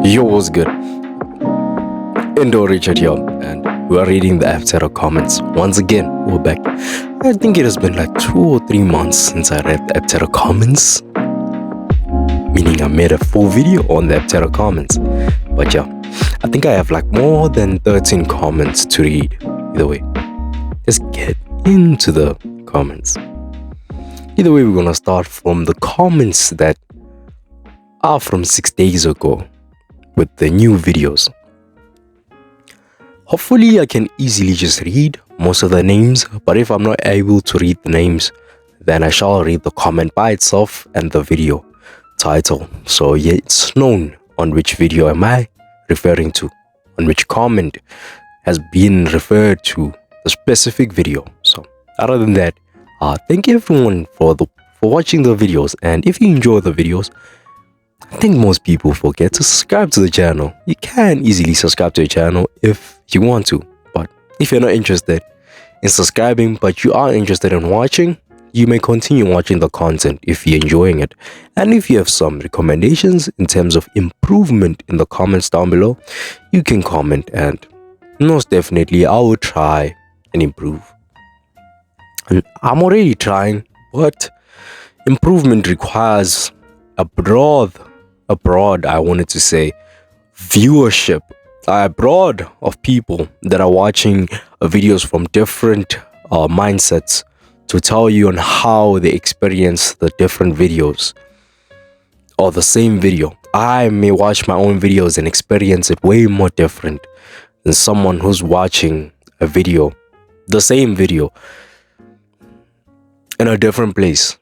Yo, what's good? Indo Richard here, and we are reading the Aptera comments. Once again, we're back. I think it has been like 2 or 3 months since I read the Aptera comments, meaning I made a full video on the Aptera comments. But yeah, I think I have like more than 13 comments to read. Either way, let's get into the comments. Either way, we're gonna start from the comments that are from 6 days ago with the new videos. Hopefully I can easily just read most of the names, but if I'm not able to read the names, then I shall read the comment by itself and the video title. So yeah, it's known on which video am I referring to, on which comment has been referred to the specific video. So other than that, thank you everyone for watching the videos, and if you enjoy the videos, I think most people forget to subscribe to the channel. You can easily subscribe to the channel if you want to, but if you're not interested in subscribing but you are interested in watching, you may continue watching the content if you're enjoying it. And if you have some recommendations in terms of improvement in the comments down below, you can comment, and most definitely I will try and improve. And I'm already trying, but improvement requires a broad viewership, abroad of people that are watching videos from different mindsets to tell you on how they experience the different videos or the same video. I may watch my own videos and experience it way more different than someone who's watching a video, the same video, in a different place.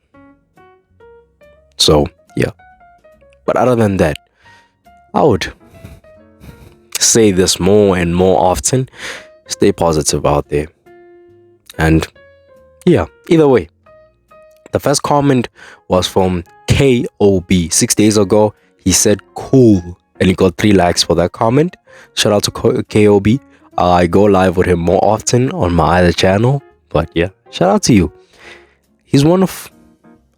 So yeah, but other than that, I would say this more and more often: stay positive out there. And yeah, either way, the first comment was from KOB 6 days ago. He said cool, and he got 3 likes for that comment. Shout out to KOB. I go live with him more often on my other channel, but yeah, shout out to you. He's one of,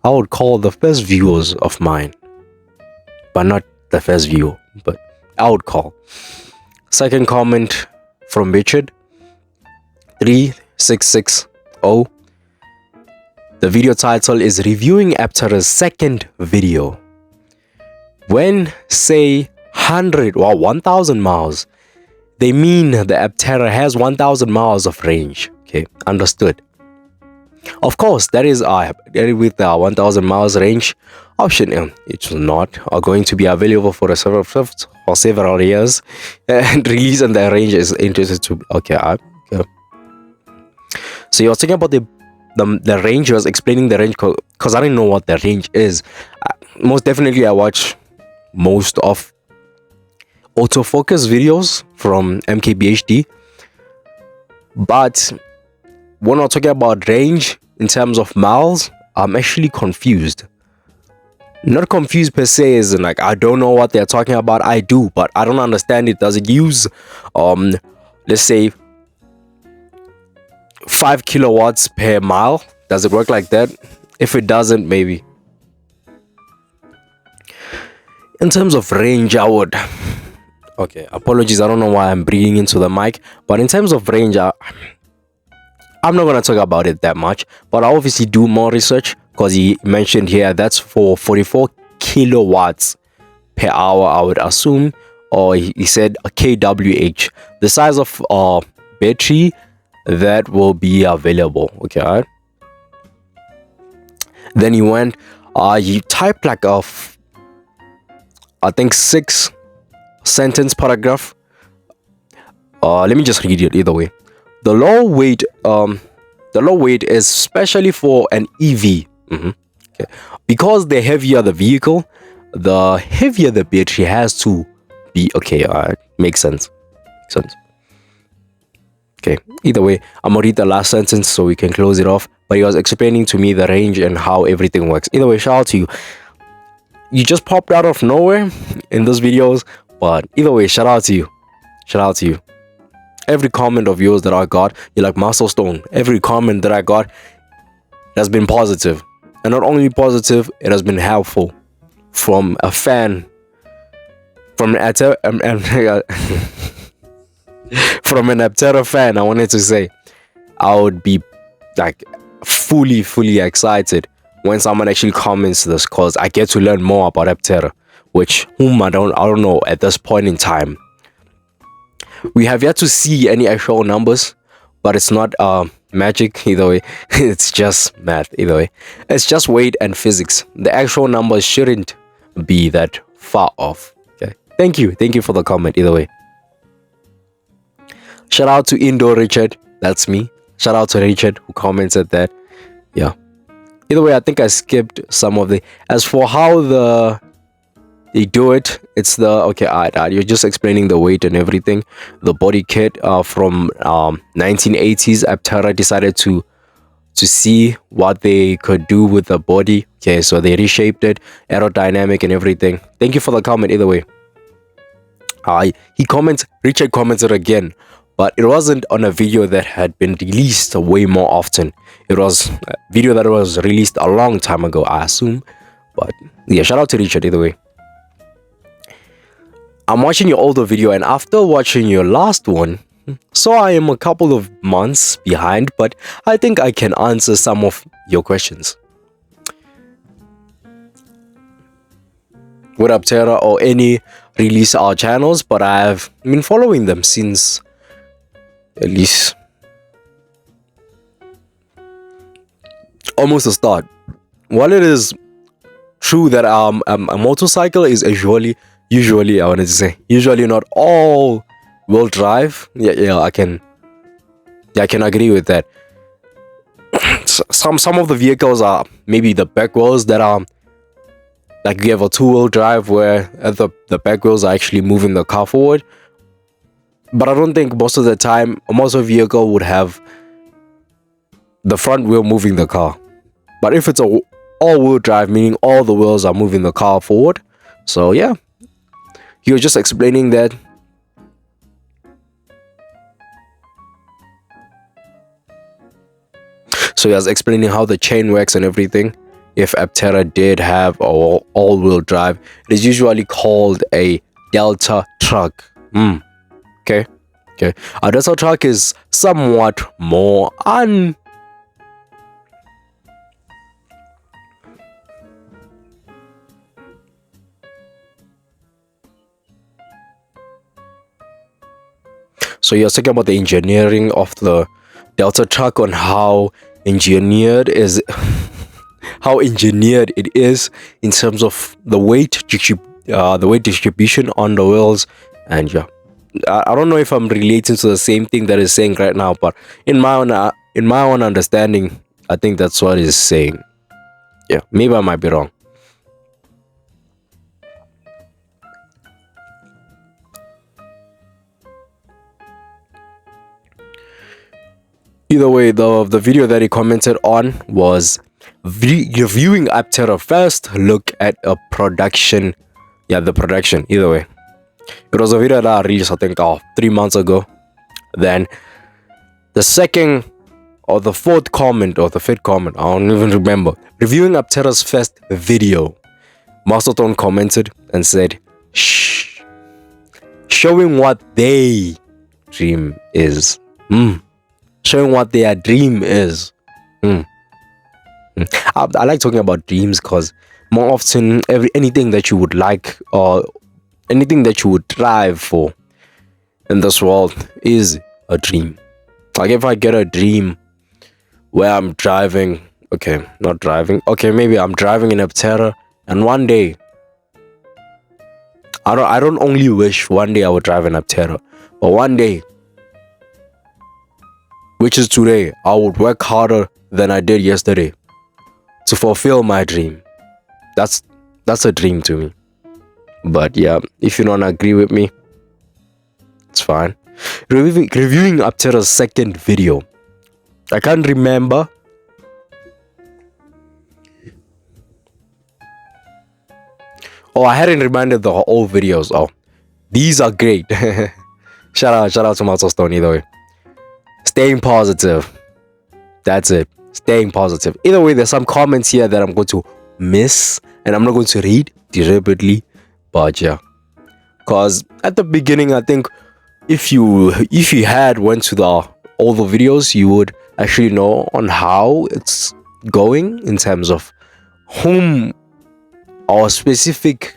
I would call, the first viewers of mine, but not the first viewer, but I would call. Second comment from Richard 3660. The video title is reviewing Aptera's second video. When say 100 or 1000 miles, they mean the Aptera has 1000 miles of range. Okay, understood. Of course, that is with the 1000 miles range option. It's not going to be available for several years, and release and the range is interested to. Okay. So you're talking about the range. I was explaining the range because I didn't know what the range is. Most definitely, I watch most of autofocus videos from MKBHD, but when we're talking about range in terms of miles, I'm actually confused. Not confused per se, as in like I don't know what they're talking about. I do, but I don't understand it. Does it use let's say 5 kilowatts per mile? Does it work like that? If it doesn't, maybe. In terms of range, I would, okay, apologies, I don't know why I'm breathing into the mic, but in terms of range, I'm not going to talk about it that much, but I obviously do more research, because he mentioned here that's for 44 kilowatts per hour, I would assume, or he said a kWh, the size of battery that will be available. Okay, all right. Then he went, he typed like I think 6-sentence paragraph. Let me just read it either way. The low weight is especially for an EV. Okay. Because the heavier the vehicle, the heavier the battery has to be. Okay, alright, makes sense. Okay, either way, I'm gonna read the last sentence so we can close it off. But he was explaining to me the range and how everything works. Either way, shout out to you. You just popped out of nowhere in those videos, but either way, shout out to you. Shout out to you. Every comment of yours that I got, you're like Muscle Stone. Every comment that I got has been positive, and not only positive, it has been helpful from a fan From an Aptera, from an Aptera fan, I wanted to say I would be like fully excited when someone actually comments this, because I get to learn more about Aptera, which I don't know at this point in time. We have yet to see any actual numbers, but it's not magic either way. It's just math either way. It's just weight and physics. The actual numbers shouldn't be that far off. Okay. Thank you for the comment either way. Shout out to Indo Richard. That's me. Shout out to Richard who commented that. Yeah. Either way, I think I skipped some of the. As for how they do it, it's the okay. You're just explaining the weight and everything. The body kit from 1980s. Aptera decided to see what they could do with the body. Okay, so they reshaped it, aerodynamic and everything. Thank you for the comment. Either way, Richard commented again, but it wasn't on a video that had been released way more often. It was a video that was released a long time ago, I assume. But yeah, shout out to Richard either way. I'm watching your older video, and after watching your last one, so I am a couple of months behind, but I think I can answer some of your questions. With Aptera or any release our channels, but I have been following them since at least almost the start. While it is true that a motorcycle is usually I wanted to say usually not all wheel drive. Yeah, I can agree with that. Some of the vehicles are maybe the back wheels that are like you have a two-wheel drive where the back wheels are actually moving the car forward. But I don't think most of the time most of the vehicle would have the front wheel moving the car. But if it's a all-wheel drive, meaning all the wheels are moving the car forward. So yeah, you're just explaining that. So he was explaining how the chain works and everything. If Aptera did have all-wheel drive, it is usually called a Delta truck. Okay. A Delta truck is somewhat more So you're talking about the engineering of the Delta truck, on how engineered it is in terms of the weight distribution on the wheels. And yeah, I don't know if I'm relating to the same thing that is saying right now, but in my own understanding, I think that's what it's saying. Yeah, maybe I might be wrong. Either way, the video that he commented on was reviewing Aptera first look at a production. Yeah, the production. Either way, it was a video that I released I think 3 months ago. Then the second or the fourth comment or the fifth comment, I don't even remember, reviewing Aptera's first video, Masterton commented and said, shh, showing what they dream is. Showing what their dream is. I like talking about dreams because more often anything that you would like or anything that you would strive for in this world is a dream. Like if I get a dream where I'm driving, maybe I'm driving in Aptera, and one day I don't only wish one day I would drive in Aptera, but one day, which is today, I would work harder than I did yesterday to fulfill my dream. That's a dream to me. But yeah, if you don't agree with me, it's fine. Reviewing Aptera's second video. I can't remember. I hadn't reminded the old videos. These are great. shout out to Master Stone either way. Staying positive. That's it. Staying positive. Either way, there's some comments here that I'm going to miss and I'm not going to read deliberately. But yeah, Cause at the beginning, I think if you had went to the all the videos, you would actually know on how it's going in terms of whom or specific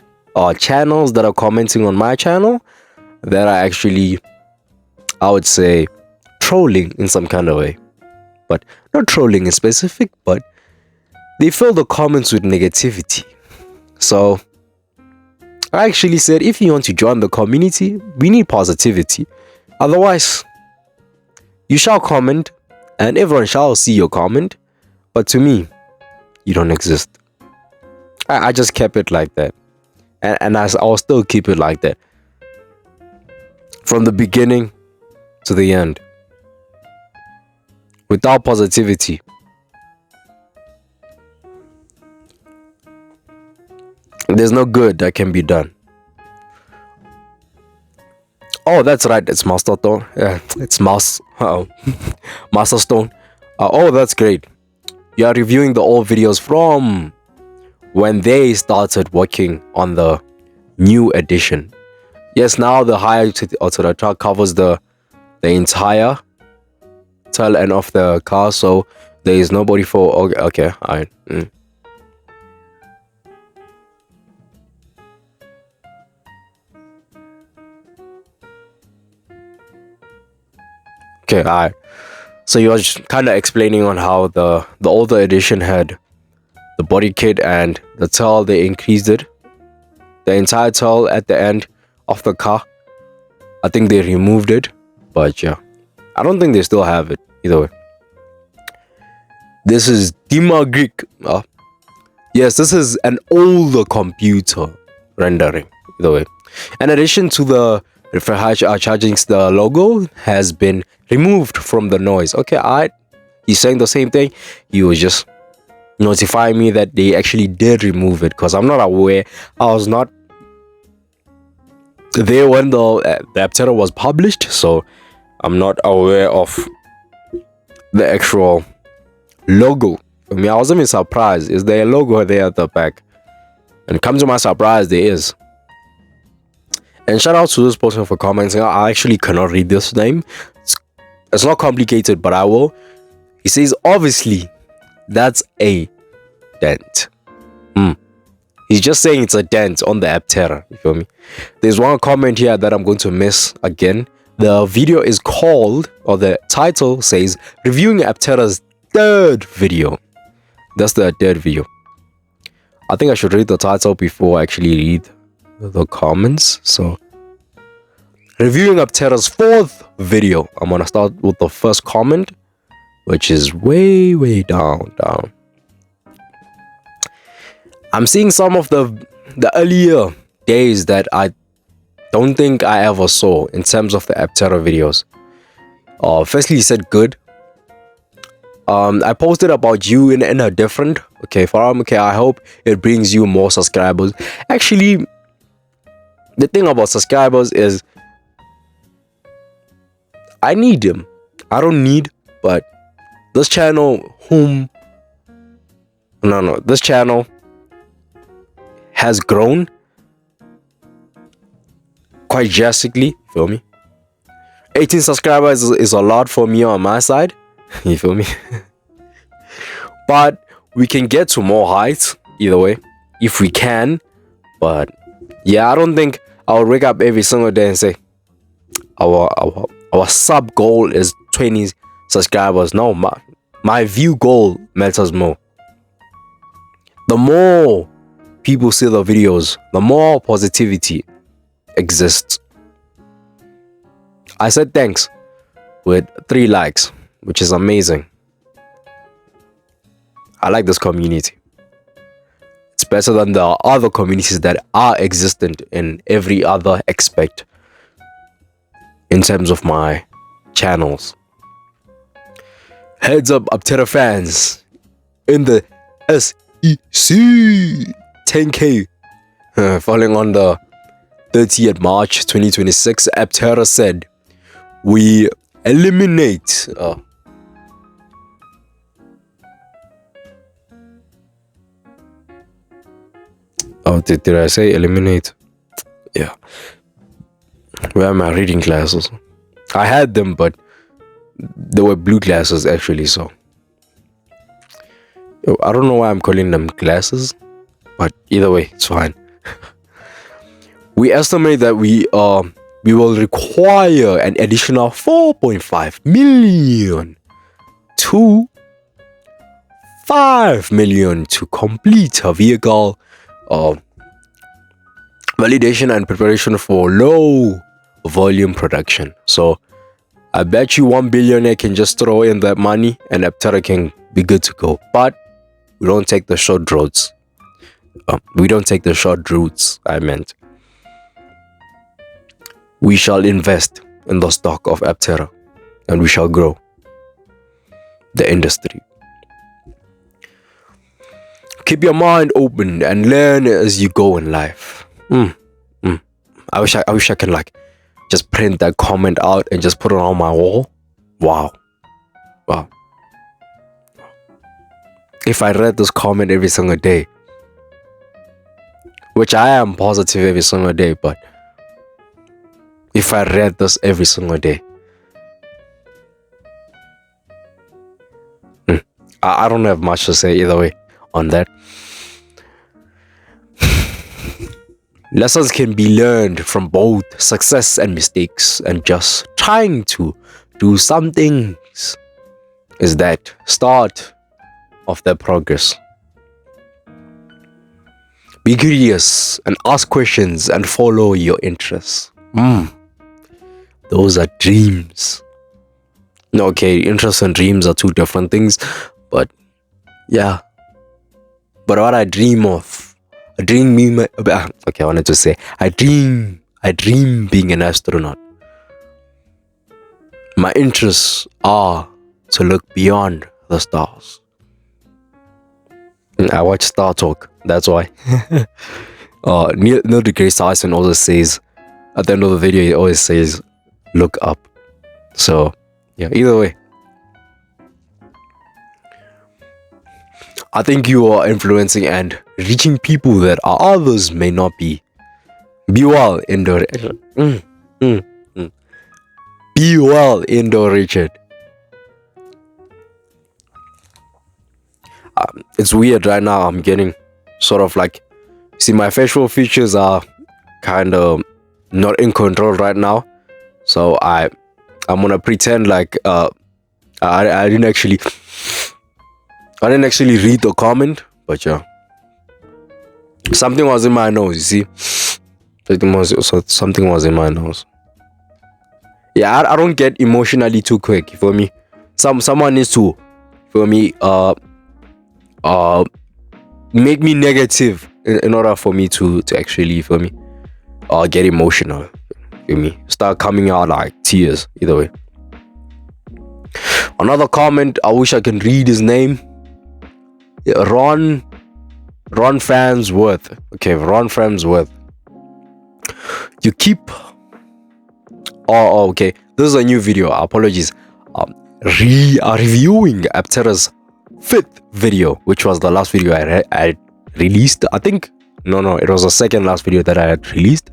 channels that are commenting on my channel that are actually, I would say, trolling in some kind of way. But not trolling in specific, but they fill the comments with negativity. So I actually said, if you want to join the community, we need positivity. Otherwise, you shall comment and everyone shall see your comment, but to me, you don't exist. I just kept it like that. And I'll still keep it like that. From the beginning to the end. Without positivity, there's no good that can be done. Oh, that's right. It's Master Stone. Yeah, it's Master Stone. Oh, that's great. You are reviewing the old videos from when they started working on the new edition. Yes, now the higher to the truck covers the entire tail end of the car, so there is nobody for. Okay, alright. Okay, alright. So you were kind of explaining on how the older edition had the body kit and the tail. They increased it, the entire tail at the end of the car. I think they removed it, but yeah, I don't think they still have it either way. This is Dima Greek. Yes, this is an older computer rendering either way. In addition to the charging, the logo has been removed from the noise. Okay, he's saying the same thing. He was just notifying me that they actually did remove it, because I'm not aware. I was not there when the Aptera was published, so I'm not aware of the actual logo. I mean, I was even surprised. Is there a logo there at the back? And come to my surprise, there is. And shout out to this person for commenting. I actually cannot read this name. It's not complicated, but I will. He says, obviously, that's a dent. He's just saying it's a dent on the Aptera. You feel me? There's one comment here that I'm going to miss again. The video is called, or the title says, reviewing Aptera's third video. That's the third video. I think I should read the title before I actually read the comments. So, reviewing Aptera's fourth video. I'm gonna start with the first comment, which is way down. I'm seeing some of the earlier days that I don't think I ever saw in terms of the Aptera videos. Firstly, he said good. I posted about you in a different. Okay, Faram. Okay, I hope it brings you more subscribers. Actually, the thing about subscribers is I need them. I don't need, but this channel, this channel has grown quite drastically. Feel me? 18 subscribers is a lot for me on my side. You feel me? But we can get to more heights either way if we can. But yeah, I don't think I'll wake up every single day and say our sub goal is 20 subscribers. No, my view goal matters more. The more people see the videos, the more positivity exists. I said thanks with 3 likes, which is amazing. I like this community. It's better than the other communities that are existent in every other aspect in terms of my channels. Heads up, Aptera fans, in the SEC 10K falling on the 30th March 2026, Aptera said, we eliminate did I say eliminate? Yeah. Where are my reading glasses? I had them, but they were blue glasses actually. So I don't know why I'm calling them glasses, but either way, it's fine. We estimate that we will require an additional 4.5 million to 5 million to complete a vehicle validation and preparation for low volume production. So I bet you 1 billionaire can just throw in that money and Aptera can be good to go. But we don't take the short roads. We don't take the short routes, I meant. We shall invest in the stock of Aptera and we shall grow the industry. Keep your mind open and learn as you go in life. I wish I can like just print that comment out and just put it on my wall. Wow. If I read this comment every single day, which I am positive every single day, but if I read this every single day, I don't have much to say either way on that. Lessons can be learned from both success and mistakes, and just trying to do some things is that start of their progress. Be curious and ask questions and follow your interests. Those are dreams. Okay, interests and dreams are two different things, but yeah. But what I dream of, I dream being an astronaut. My interests are to look beyond the stars. I watch Star Talk, that's why. Neil deGrasse Tyson always says, at the end of the video, he always says, look up. So, yeah, either way. I think you are influencing and reaching people that others may not be. Be well, Indo. Be well, Indo Richard. It's weird right now. I'm getting sort of like, see, my facial features are kind of not in control right now. So I'm gonna pretend like I didn't actually read the comment, but yeah, something was in my nose. You see, something was in my nose. Yeah, I don't get emotionally too quick. You feel me? Someone needs to, feel me, make me negative in order for me to actually, feel me, get emotional. Feel me? Start coming out like tears. Either way. Another comment. I wish I can read his name. Ron Farnsworth. Okay, Ron Farnsworth. You keep. Oh, okay. This is a new video. Apologies. Reviewing Aptera's 5th video, which was the last video I released. I think no, it was the second last video that I had released.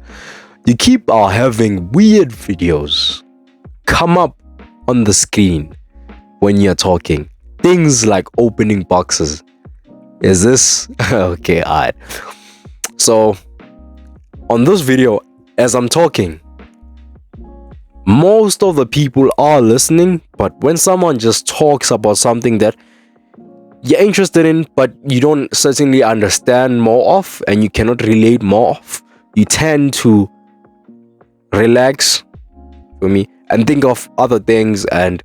You keep having weird videos come up on the screen when you're talking. Things like opening boxes. Is this okay? Alright. So on this video, as I'm talking, most of the people are listening, but when someone just talks about something that you're interested in, but you don't certainly understand more of, and you cannot relate more of, you tend to relax for me and think of other things. And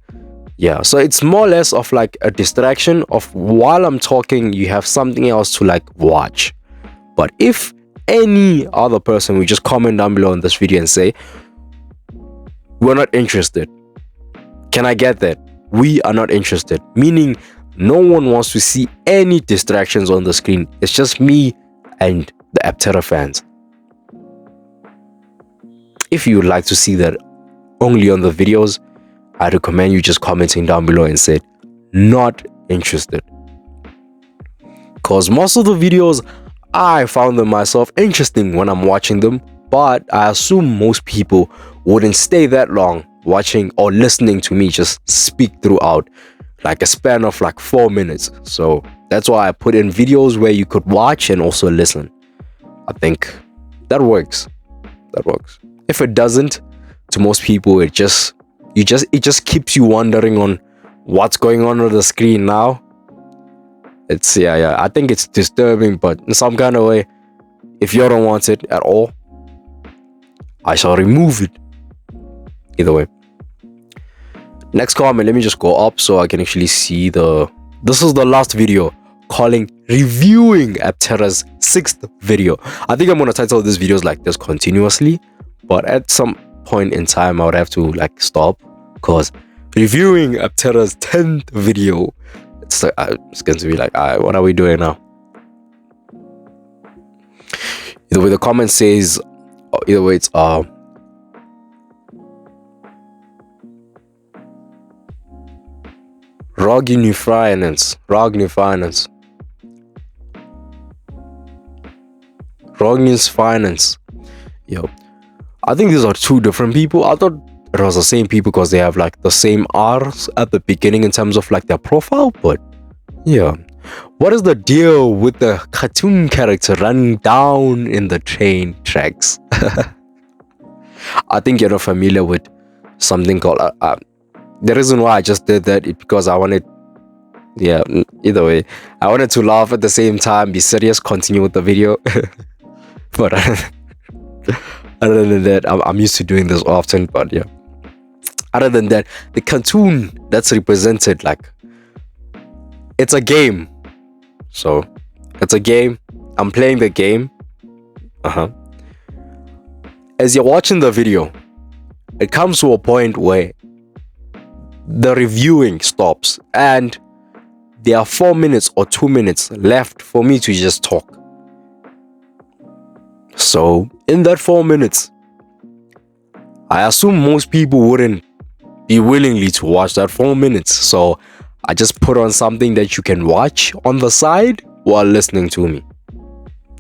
yeah, so it's more or less of like a distraction of, while I'm talking, you have something else to like watch. But if any other person will just comment down below on this video and say, we're not interested, can I get that? We are not interested, meaning no one wants to see any distractions on the screen. It's just me and the Aptera fans. If you would like to see that only on the videos, I recommend you just commenting down below and say not interested. Because most of the videos, I found them myself interesting when I'm watching them, but I assume most people wouldn't stay that long watching or listening to me just speak throughout like a span of like 4 minutes. So that's why I put in videos where you could watch and also listen. I think that works. That works. If it doesn't, to most people, it just keeps you wondering on what's going on the screen now. It's yeah. I think it's disturbing, but in some kind of way, if you don't want it at all, I shall remove it. Either way. Next comment, let me just go up so I can actually see this is the last video reviewing Aptera's 6th video. I think I'm gonna title these videos like this continuously, but at some point in time I would have to like stop, because reviewing Aptera's 10th video, it's going to be like, what are we doing now? Either way, the comment says, either way, it's Rogny Finance. Yo, I think these are two different people. I thought it was the same people because they have like the same R's at the beginning in terms of like their profile, but yeah. What is the deal with the cartoon character running down in the train tracks? I think you're not familiar with something called the reason why I just did that is because I wanted, yeah, either way, I wanted to laugh at the same time, be serious, continue with the video. But other than that, I'm used to doing this often, but yeah. Other than that, the cartoon that's represented, like, it's a game. So, it's a game. I'm playing the game. As you're watching the video, it comes to a point where the reviewing stops and there are 4 minutes or 2 minutes left for me to just talk. So in that 4 minutes, I assume most people wouldn't be willingly to watch that 4 minutes. So I just put on something that you can watch on the side while listening to me.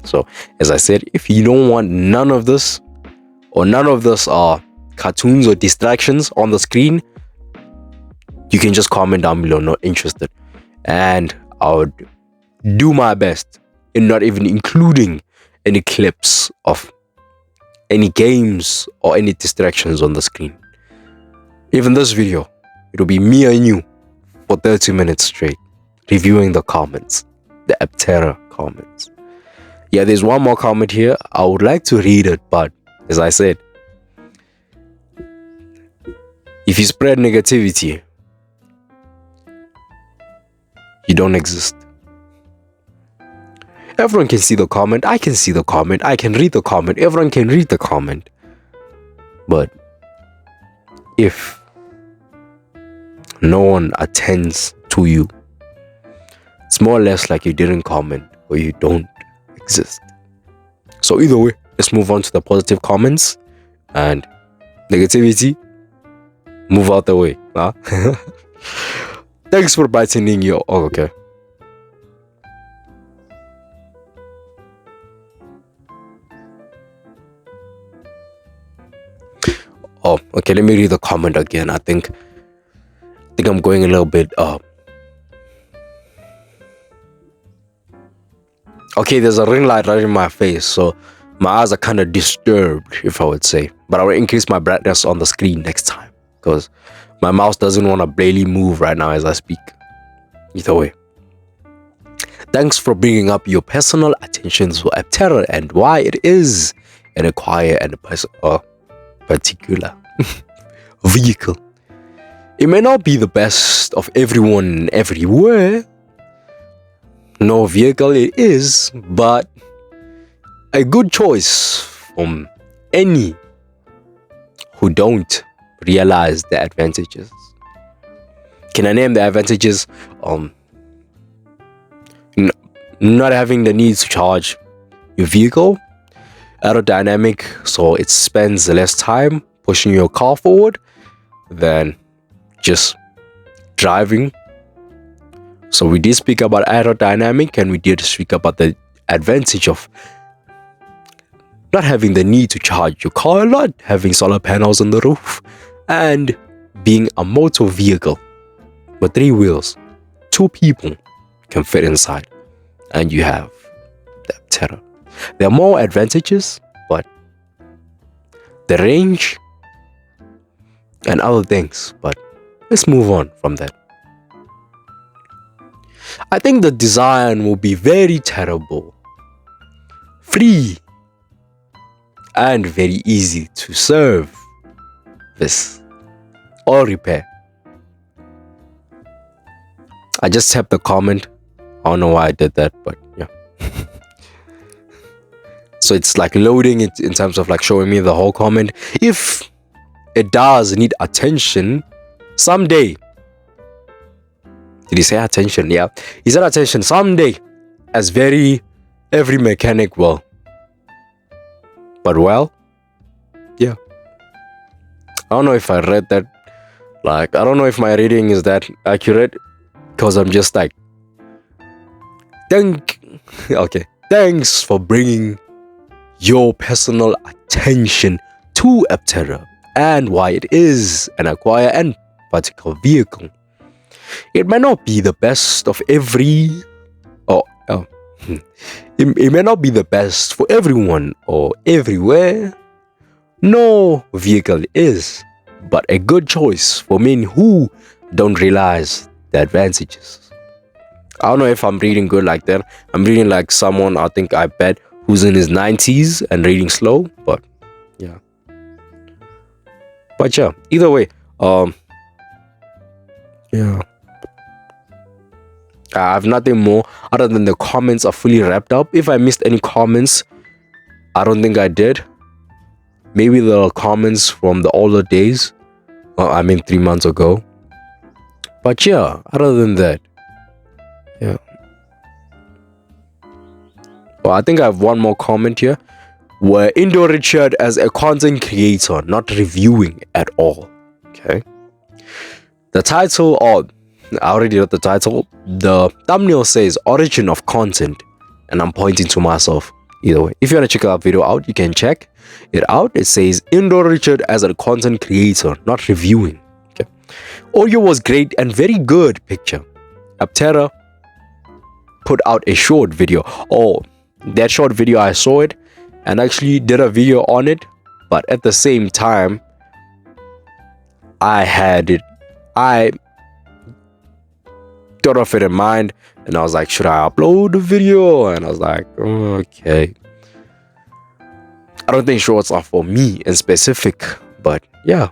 So as I said, if you don't want none of this cartoons or distractions on the screen, you can just comment down below, not interested, and I would do my best in not even including any clips of any games or any distractions on the screen. Even this video, it'll be me and you for 30 minutes straight reviewing the comments, the Aptera comments. Yeah, there's one more comment here. I would like to read it, but as I said, if you spread negativity, you don't exist. Everyone can see the comment. I can see the comment. I can read the comment. Everyone can read the comment. But if no one attends to you, it's more or less like you didn't comment or you don't exist. So either way, let's move on to the positive comments, and negativity, move out the way. Huh? Thanks for brightening your... Oh, okay. Oh, okay, let me read the comment again. I think I'm going a little bit... Okay, there's a ring light right in my face, so my eyes are kind of disturbed, if I would say. But I will increase my brightness on the screen next time, because my mouse doesn't want to barely move right now as I speak. Either way. Thanks for bringing up your personal attention to Aptera and why it is an acquire and a particular vehicle. It may not be the best of everyone everywhere. No vehicle it is, but a good choice from any who don't realize the advantages. Can I name the advantages? Not having the need to charge your vehicle, aerodynamic, so it spends less time pushing your car forward than just driving. So we did speak about aerodynamic, and we did speak about the advantage of not having the need to charge your car a lot, having solar panels on the roof, and being a motor vehicle with 3 wheels. 2 people can fit inside, and you have the Aptera. There are more advantages, but the range and other things, but let's move on from that. I think the design will be very terrible, free, and very easy to service or repair. I just tapped the comment. I don't know why I did that, but yeah. So it's like loading it in terms of like showing me the whole comment. If it does need attention someday. Did he say attention? Yeah, he said attention someday, as every mechanic will. But well, yeah, I don't know if I read that. Like, I don't know if my reading is that accurate, because I'm just like, thanks for bringing your personal attention to Aptera and why it is an acquire and particle vehicle. It may not be the best of every, it may not be the best for everyone or everywhere. No vehicle is, but a good choice for men who don't realize the advantages. I don't know if I'm reading good like that. I'm reading like someone, I think, I bet, who's in his 90s and reading slow, but yeah. But yeah, either way, yeah. I have nothing more other than the comments are fully wrapped up. If I missed any comments, I don't think I did. Maybe the comments from the older days. I mean 3 months ago. But yeah, other than that, yeah. Well, I think I have one more comment here. Where Indo Richard as a content creator, not reviewing at all. Okay. The title, I already read the title. The thumbnail says origin of content, and I'm pointing to myself. Either way, if you want to check that video out, you can check it out. It says Indo Richard as a content creator, not reviewing. Okay. Audio was great and very good picture. Aptera put out a short video. Oh, that short video, I saw it and actually did a video on it, but at the same time, I thought of it in mind, and I was like, should I upload the video? And I was like, okay. I don't think shorts are for me in specific, but yeah.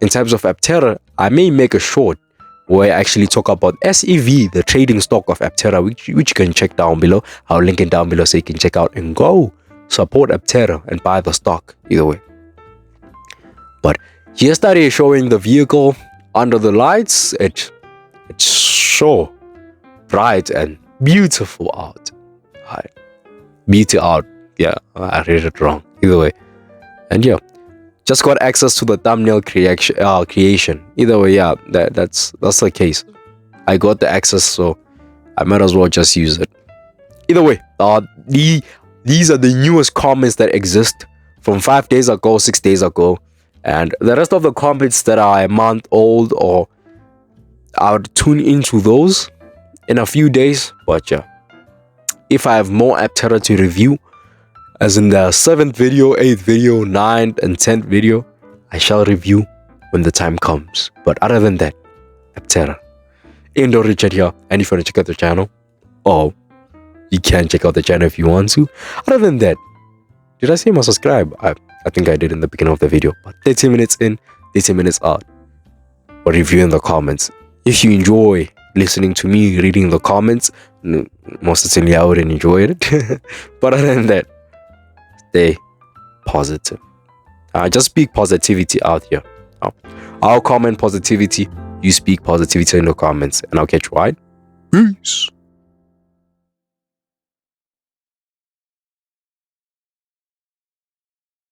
In terms of Aptera, I may make a short where I actually talk about SEV, the trading stock of Aptera, which you can check down below. I'll link it down below so you can check out and go support Aptera and buy the stock, either way. But yesterday, showing the vehicle under the lights, it's so bright and beautiful out. Beauty out. Yeah, I read it wrong. Either way. And yeah, just got access to the thumbnail creation. Either way, yeah, that's the case. I got the access, so I might as well just use it. Either way, these are the newest comments that exist from 5 days ago, 6 days ago. And the rest of the comments that are a month old, or I'll tune into those in a few days. But yeah, if I have more Aptera to review, as in the 7th video, 8th video, 9th and 10th video, I shall review when the time comes. But other than that, Aptera, Indo Richard here. And if you want to check out the channel, you can check out the channel if you want to. Other than that, did I say must subscribe? I think I did in the beginning of the video. But 30 minutes in, 30 minutes out. Or review in the comments. If you enjoy listening to me reading the comments, most certainly I would enjoy it. But other than that, stay positive. Just speak positivity out here. I'll comment positivity. You speak positivity in the comments. And I'll catch you, right? Peace.